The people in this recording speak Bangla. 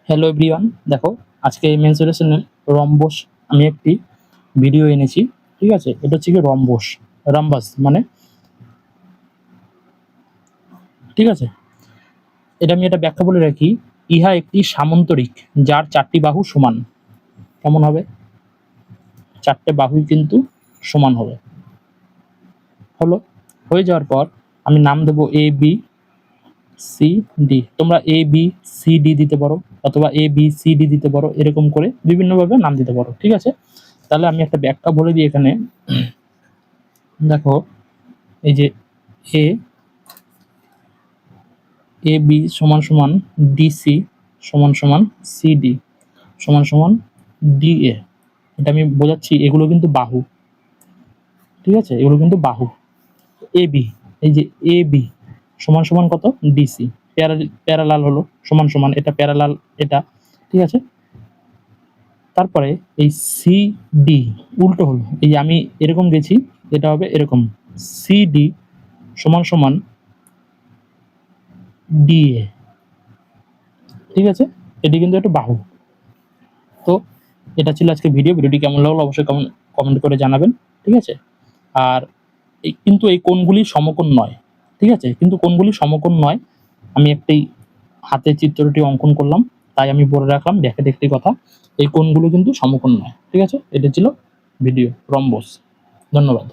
হ্যালো এভরিওয়ান, দেখো আজকে এই মেনসুরেশনের রম্বস আমি একটি ভিডিও এনেছি। ঠিক আছে, এটা হচ্ছে কি রম্বস, রাম্বাস মানে, ঠিক আছে। এটা ব্যাখ্যা বলে রাখি। ইহা একটি সামন্তরিক যার চারটি বাহু সমান। কেমন হবে? চারটে বাহুই কিন্তু সমান হবে। হলো, হয়ে যাওয়ার পর আমি নাম দেবো এ বি সি ডি। তোমরা এ বি সি ডি দিতে পারো, অথবা এ বি সি ডি দিতে পারো, এরকম করে বিভিন্নভাবে নাম দিতে পারো। ঠিক আছে, তাহলে আমি একটা ব্যাখ্যা বলে দিই এখানে। দেখো, এই যে এ এ বি সমান সমান ডিসি সমান সমান সিডি সমান সমান ডিএ। এটা আমি বোঝাচ্ছি, এগুলো কিন্তু বাহু। ঠিক আছে, এগুলো কিন্তু বাহু। এ বি, এই যে এ বি সমান সমান কত? ডিসি। প্যারালাল হলো, সমান সমান, এটা প্যারালাল এটা। ঠিক আছে, তারপরে এই সি ডি উল্টো হলো, এই যে আমি এরকম গেছি, এটা হবে এরকম, সিডি সমান সমান ডিএ। ঠিক আছে, এটি কিন্তু একটা বাহু। তো এটা ছিল আজকে ভিডিওটি কেমন লাগলো অবশ্যই কমেন্ট করে জানাবেন। ঠিক আছে, আর কিন্তু এই কোণগুলি সমকোণ নয়। ঠিক আছে, কিন্তু কোণগুলি সমকোণ নয়, আমি একটি হাতের চিত্রটি অঙ্কন করলাম, তাই আমি বলে রাখলাম দেখে দেখতে কথা, এই কোণগুলো কিন্তু সমকোণ নয়। ঠিক আছে, এটা ছিল ভিডিও রম্বস। ধন্যবাদ।